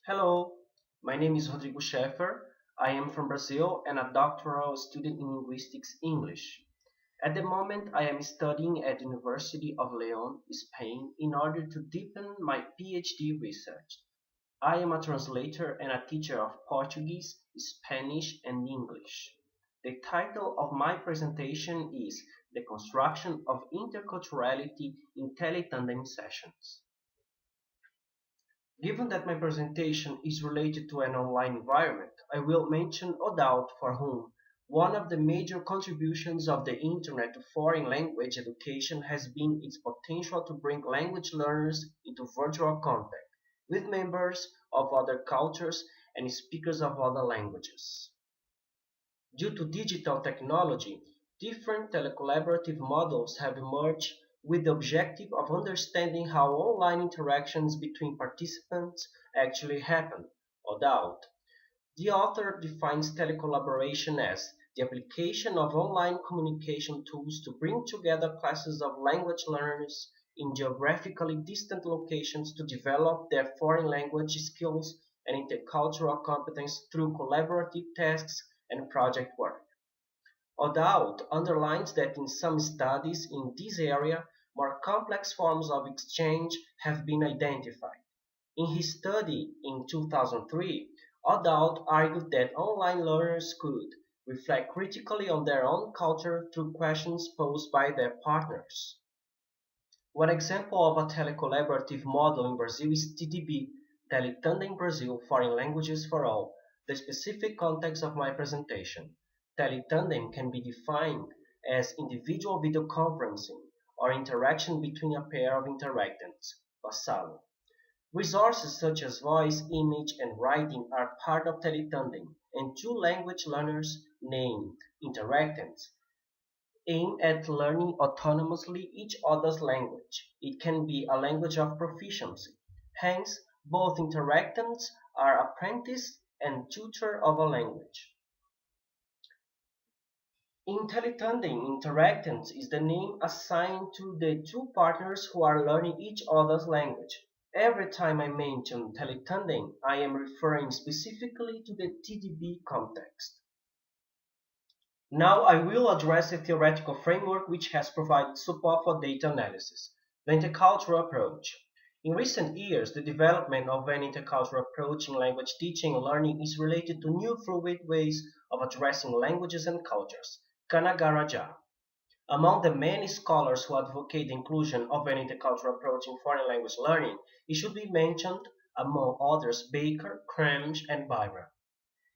Hello, my name is Rodrigo Schaefer. I am from Brazil and a doctoral student in linguistics English. At the moment, I am studying at the University of León, Spain, in order to deepen my PhD research. I am a translator and a teacher of Portuguese, Spanish, and English. The title of my presentation is The Construction of Interculturality in Teletandem Sessions. Given that my presentation is related to an online environment, I will mention Odalt for whom one of the major contributions of the Internet to foreign language education has been its potential to bring language learners into virtual contact with members of other cultures and speakers of other languages. Due to digital technology, different telecollaborative models have emerged with the objective of understanding how online interactions between participants actually happen, or doubt. The author defines telecollaboration as the application of online communication tools to bring together classes of language learners in geographically distant locations to develop their foreign language skills and intercultural competence through collaborative tasks and project work. O'Dowd underlines that in some studies in this area, more complex forms of exchange have been identified. In his study in 2003, O'Dowd argued that online learners could reflect critically on their own culture through questions posed by their partners. One example of a telecollaborative model in Brazil is TDB, Teletandem Brazil Foreign Languages for All, the specific context of my presentation. Teletandem can be defined as individual video conferencing or interaction between a pair of interactants, vassalo. Resources such as voice, image, and writing are part of Teletandem, and two language learners, named interactants, aim at learning autonomously each other's language. It can be a language of proficiency. Hence, both interactants are apprentice and tutor of a language. In Teletandem, interactants is the name assigned to the two partners who are learning each other's language. Every time I mention Teletandem, I am referring specifically to the TDB context. Now I will address a theoretical framework which has provided support for data analysis, the intercultural approach. In recent years, the development of an intercultural approach in language teaching and learning is related to new fluid ways of addressing languages and cultures, Kanagaraja. Among the many scholars who advocate the inclusion of an intercultural approach in foreign language learning, it should be mentioned, among others, Baker, Kremsch, and Byron.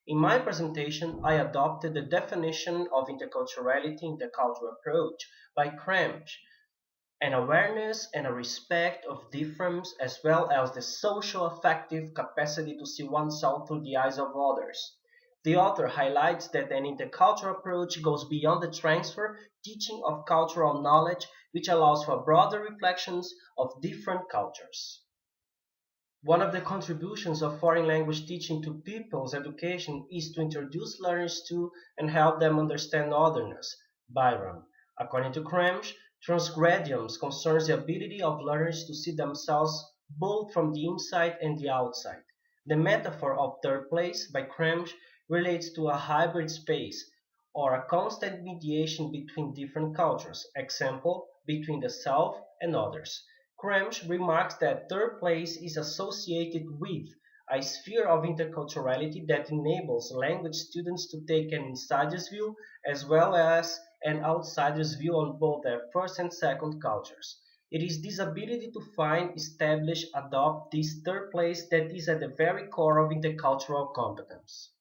In my presentation, I adopted the definition of intercultural approach by Kremsch, an awareness and a respect of difference as well as the social affective capacity to see oneself through the eyes of others. The author highlights that an intercultural approach goes beyond the transfer, teaching of cultural knowledge, which allows for broader reflections of different cultures. One of the contributions of foreign language teaching to people's education is to introduce learners to and help them understand otherness. Byron. According to Kremsch, transgrediums concerns the ability of learners to see themselves both from the inside and the outside. The metaphor of third place by Kremsch relates to a hybrid space or a constant mediation between different cultures, example, between the self and others. Kremsch remarks that third place is associated with a sphere of interculturality that enables language students to take an insider's view as well as an outsider's view on both their first and second cultures. It is this ability to find, establish, adopt this third place that is at the very core of intercultural competence.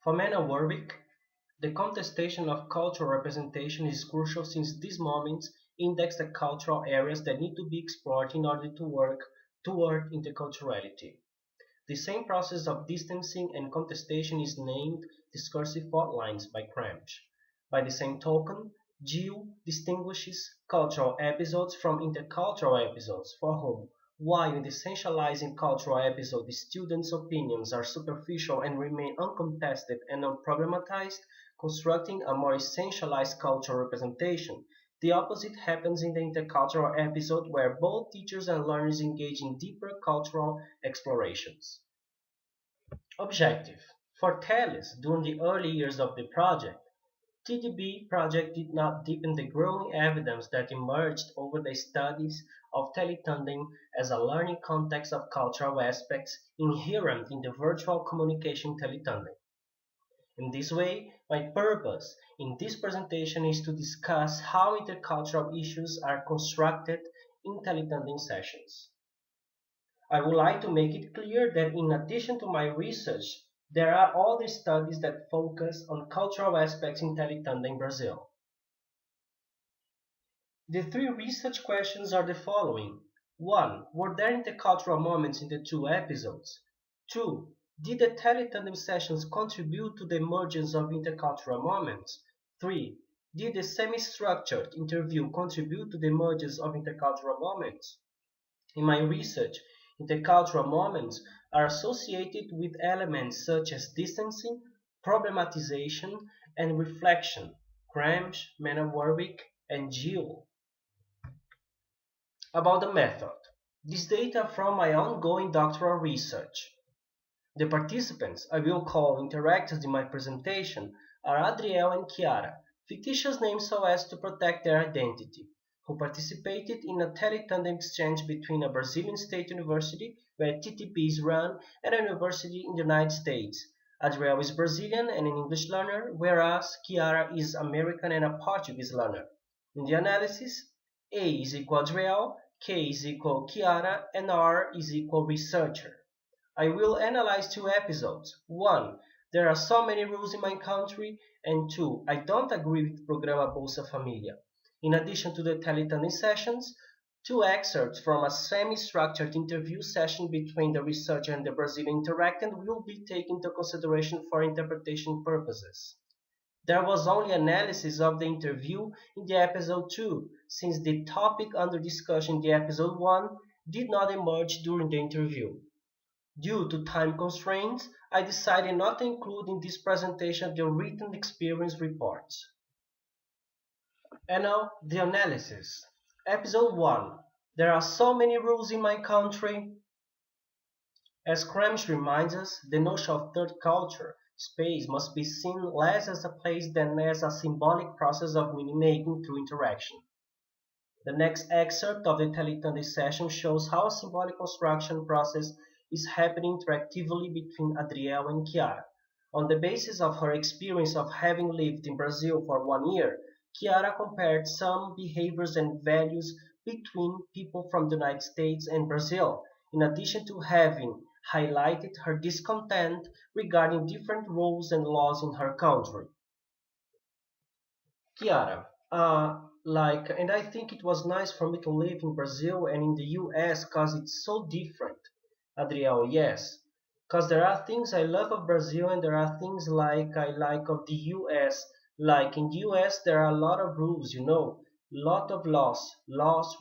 For Mena Warwick, the contestation of cultural representation is crucial since these moments index the cultural areas that need to be explored in order to work toward interculturality. The same process of distancing and contestation is named discursive fault lines by Kremsch. By the same token, Gill distinguishes cultural episodes from intercultural episodes, for whom, while in essentializing cultural episodes, students' opinions are superficial and remain uncontested and unproblematized, constructing a more essentialized cultural representation, The opposite happens in the intercultural episode where both teachers and learners engage in deeper cultural explorations. Objective. For Teles, during the early years of the project, TDB project did not deepen the growing evidence that emerged over the studies of teletandem as a learning context of cultural aspects inherent in the virtual communication teletandem. In this way, my purpose in this presentation is to discuss how intercultural issues are constructed in teletandem sessions. I would like to make it clear that in addition to my research, there are other studies that focus on cultural aspects in Teletandem Brazil. The three research questions are the following. 1. Were there intercultural moments in the two episodes? 2. Did the Teletandem sessions contribute to the emergence of intercultural moments? 3. Did the semi-structured interview contribute to the emergence of intercultural moments? In my research, intercultural moments are associated with elements such as distancing, problematization, and reflection. Kramsch, Warwick, and Gill. About the method. This data from my ongoing doctoral research. The participants I will call interactors in my presentation are Adriel and Chiara, fictitious names so as to protect their identity, who participated in a teletandem exchange between a Brazilian state university, where TTP is run, and a university in the United States. Adriel is Brazilian and an English learner, whereas Chiara is American and a Portuguese learner. In the analysis, A is equal Adriel, K is equal Chiara, and R is equal researcher. I will analyze two episodes. 1. There are so many rules in my country, and 2. I don't agree with Programa Bolsa Familia. In addition to the Teletandem sessions, two excerpts from a semi-structured interview session between the researcher and the Brazilian interactant will be taken into consideration for interpretation purposes. There was only analysis of the interview in the episode 2, since the topic under discussion in the episode 1 did not emerge during the interview. Due to time constraints, I decided not to include in this presentation the written experience reports. And now, the analysis. Episode 1. There are so many rules in my country. As Kramsch reminds us, the notion of third culture, space, must be seen less as a place than as a symbolic process of meaning-making through interaction. The next excerpt of the Teletandem session shows how a symbolic construction process is happening interactively between Adriel and Chiara. On the basis of her experience of having lived in Brazil for 1 year, Chiara compared some behaviors and values between people from the United States and Brazil, in addition to having highlighted her discontent regarding different rules and laws in her country. Chiara, and I think it was nice for me to live in Brazil and in the US because it's so different. Adriel, yes. Because there are things I love of Brazil and there are things like I like of the US. Like in the US, there are a lot of rules, lot of laws,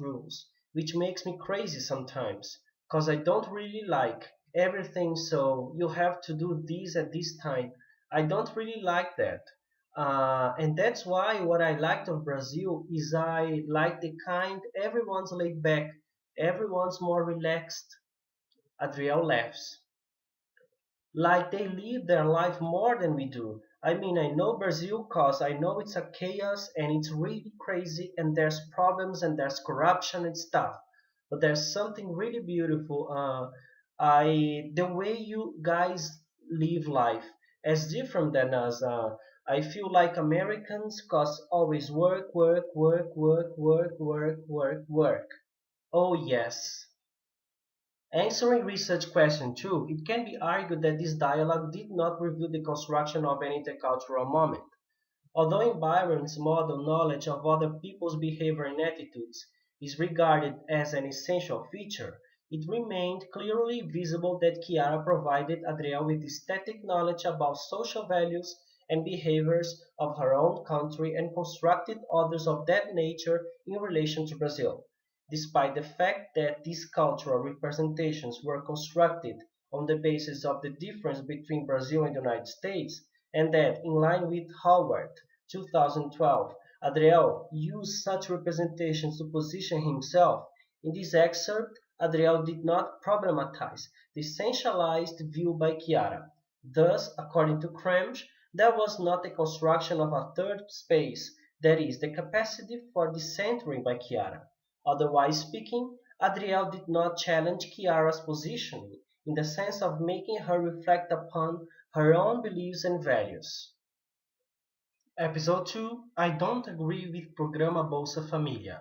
rules, which makes me crazy sometimes. Because I don't really like everything, so you have to do this at this time. I don't really like that. And that's why what I liked of Brazil is I like the kind everyone's laid back, everyone's more relaxed. Adriel laughs. Like they live their life more than we do. I mean, I know Brazil cause I know it's a chaos and it's really crazy and there's problems and there's corruption and stuff. But there's something really beautiful. The way you guys live life as different than us. I feel like Americans cause always work, work, work, work, work, work, work, work. Oh yes. Answering research question 2, it can be argued that this dialogue did not reveal the construction of an intercultural moment. Although in Byron's model knowledge of other people's behavior and attitudes is regarded as an essential feature, it remained clearly visible that Chiara provided Adriel with aesthetic knowledge about social values and behaviors of her own country and constructed others of that nature in relation to Brazil. Despite the fact that these cultural representations were constructed on the basis of the difference between Brazil and the United States, and that, in line with Howard, 2012, Adriel used such representations to position himself. In this excerpt, Adriel did not problematize the essentialized view by Chiara. Thus, according to Kremsch, there was not a construction of a third space, that is, the capacity for decentering by Chiara. Otherwise speaking, Adriel did not challenge Chiara's positioning in the sense of making her reflect upon her own beliefs and values. Episode 2, I don't agree with Programa Bolsa Família.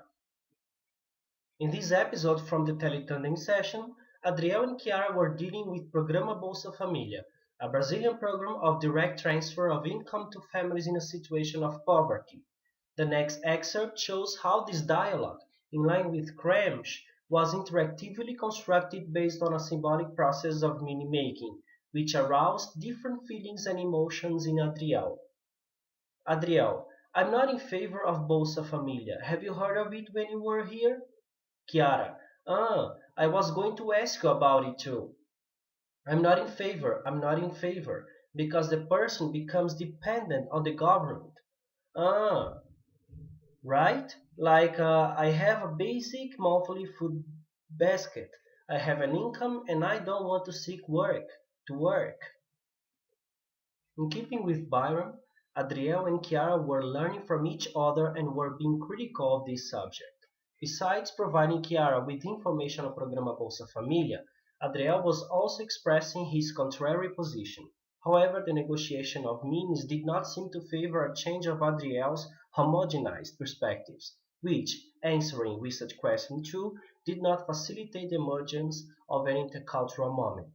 In this episode from the Teletandem session, Adriel and Chiara were dealing with Programa Bolsa Família, a Brazilian program of direct transfer of income to families in a situation of poverty. The next excerpt shows how this dialogue, in line with Kremsch, was interactively constructed based on a symbolic process of meaning-making, which aroused different feelings and emotions in Adriel. Adriel, I'm not in favor of Bolsa Família. Have you heard of it when you were here? Chiara, I was going to ask you about it too. I'm not in favor, because the person becomes dependent on the government. Ah, right? Like I have a basic monthly food basket. I have an income and I don't want to seek work. In keeping with Byron, Adriel and Chiara were learning from each other and were being critical of this subject. Besides providing Chiara with information on Programa Bolsa Família, Adriel was also expressing his contrary position. However, the negotiation of means did not seem to favor a change of Adriel's homogenized perspectives, which, answering research question 2, did not facilitate the emergence of an intercultural moment.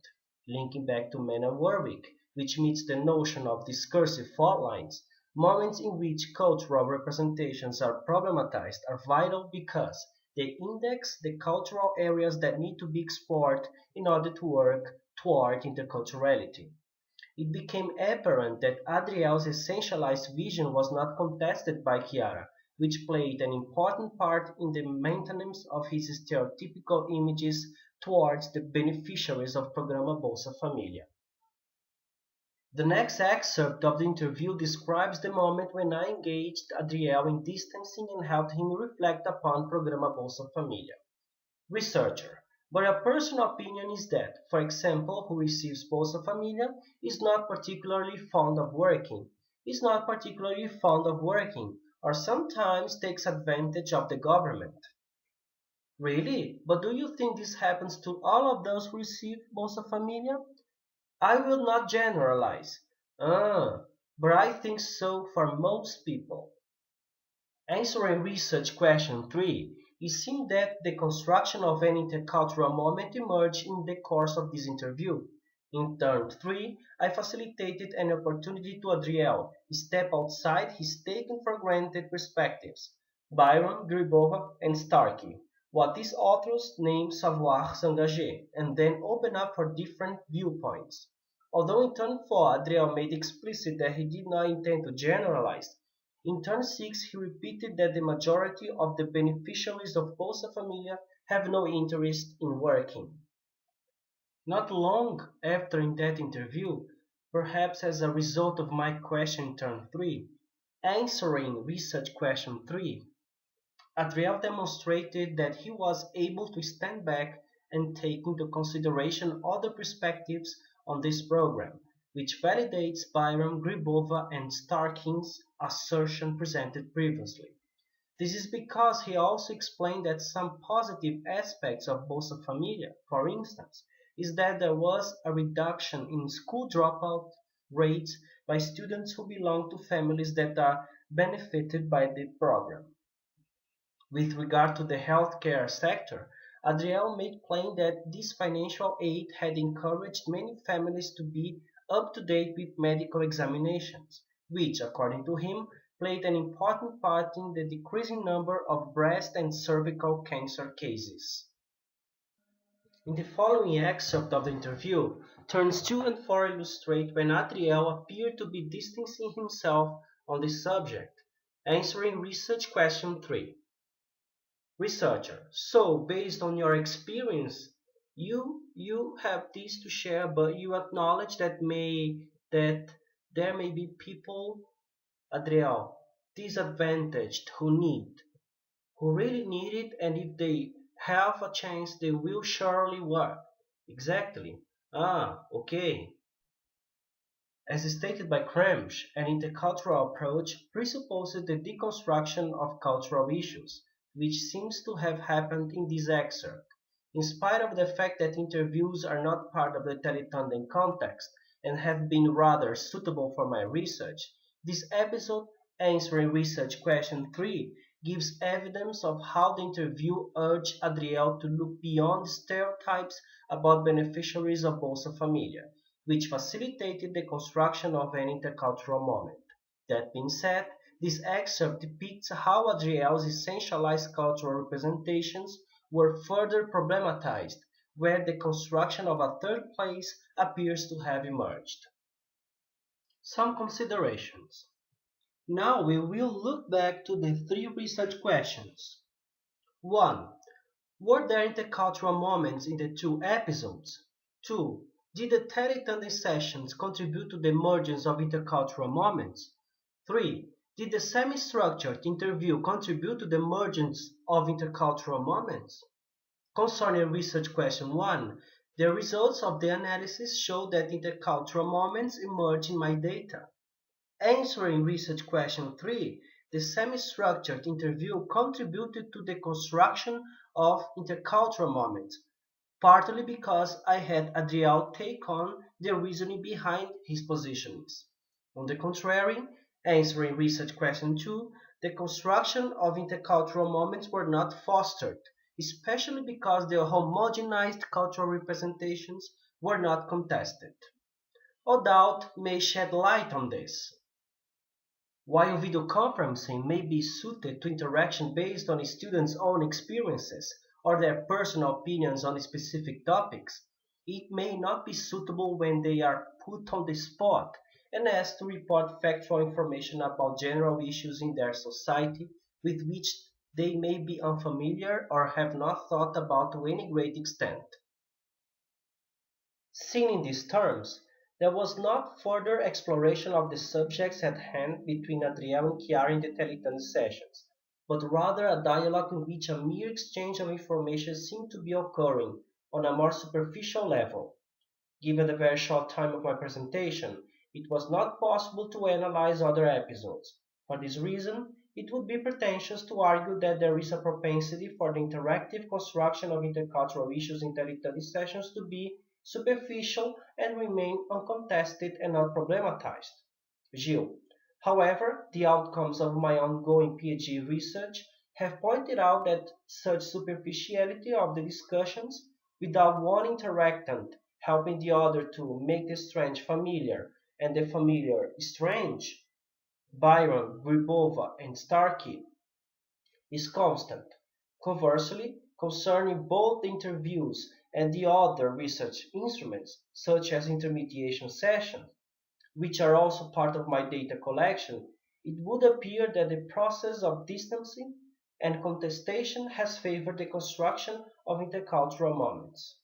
Linking back to Manuel Warwick, which meets the notion of discursive fault lines, moments in which cultural representations are problematized are vital because they index the cultural areas that need to be explored in order to work toward interculturality. It became apparent that Adriel's essentialized vision was not contested by Chiara, which played an important part in the maintenance of his stereotypical images towards the beneficiaries of Programa Bolsa Família. The next excerpt of the interview describes the moment when I engaged Adriel in distancing and helped him reflect upon Programa Bolsa Família. Researcher. But a personal opinion is that, for example, who receives Bolsa Família is not particularly fond of working, or sometimes takes advantage of the government. Really? But do you think this happens to all of those who receive Bolsa Família? I will not generalize. But I think so for most people. Answering research question 3, it seemed that the construction of an intercultural moment emerged in the course of this interview. In turn 3, I facilitated an opportunity to Adriel step outside his taken for granted perspectives, Byron, Gribova, and Starkey, what these authors name savoir s'engager, and then open up for different viewpoints. Although in turn 4, Adriel made explicit that he did not intend to generalize, in turn 6 he repeated that the majority of the beneficiaries of Bolsa Família have no interest in working. Not long after in that interview, perhaps as a result of my question in turn 3, answering research question 3, Adriel demonstrated that he was able to stand back and take into consideration other perspectives on this program, which validates Byram, Gribova, and Starking's assertion presented previously. This is because he also explained that some positive aspects of Bolsa Família, for instance, is that there was a reduction in school dropout rates by students who belong to families that are benefited by the program. With regard to the healthcare sector, Adriel made plain that this financial aid had encouraged many families to be up to date with medical examinations, which, according to him, played an important part in the decreasing number of breast and cervical cancer cases. In the following excerpt of the interview, turns 2 and 4 illustrate when Adriel appeared to be distancing himself on this subject, answering research question 3. Researcher. So, based on your experience, you have this to share, but you acknowledge that there may be people, Adriel. disadvantaged who really need it, and if they have a chance, they will surely work. Exactly. Ah, okay. As stated by Kremsch, an intercultural approach presupposes the deconstruction of cultural issues, which seems to have happened in this excerpt. In spite of the fact that interviews are not part of the Teletandem context and have been rather suitable for my research, this episode, answering research question 3, gives evidence of how the interview urged Adriel to look beyond stereotypes about beneficiaries of Bolsa Familia, which facilitated the construction of an intercultural moment. That being said, this excerpt depicts how Adriel's essentialized cultural representations were further problematized, where the construction of a third place appears to have emerged. Some considerations. Now we will look back to the three research questions. 1. Were there intercultural moments in the two episodes? 2. Did the Teletandem sessions contribute to the emergence of intercultural moments? 3. Did the semi-structured interview contribute to the emergence of intercultural moments? Concerning research question 1, the results of the analysis show that intercultural moments emerge in my data. Answering research question 3, the semi-structured interview contributed to the construction of intercultural moments, partly because I had Adriel take on the reasoning behind his positionings. On the contrary, answering research question 2, the construction of intercultural moments were not fostered, especially because the homogenized cultural representations were not contested. O'Dowd may shed light on this. While video conferencing may be suited to interaction based on students' own experiences or their personal opinions on specific topics, it may not be suitable when they are put on the spot and asked to report factual information about general issues in their society with which they may be unfamiliar or have not thought about to any great extent. Seen in these terms, there was not further exploration of the subjects at hand between Adriel and Chiara in the Teletandem sessions, but rather a dialogue in which a mere exchange of information seemed to be occurring on a more superficial level. Given the very short time of my presentation, it was not possible to analyze other episodes. For this reason, it would be pretentious to argue that there is a propensity for the interactive construction of intercultural issues in Teletandem sessions to be superficial and remain uncontested and unproblematized. Gil. However, the outcomes of my ongoing PhD research have pointed out that such superficiality of the discussions, without one interactant helping the other to make the strange familiar and the familiar strange, Byron, Gribova, and Starkey, is constant. Conversely, concerning both the interviews and the other research instruments, such as intermediation sessions, which are also part of my data collection, it would appear that the process of distancing and contestation has favored the construction of intercultural moments.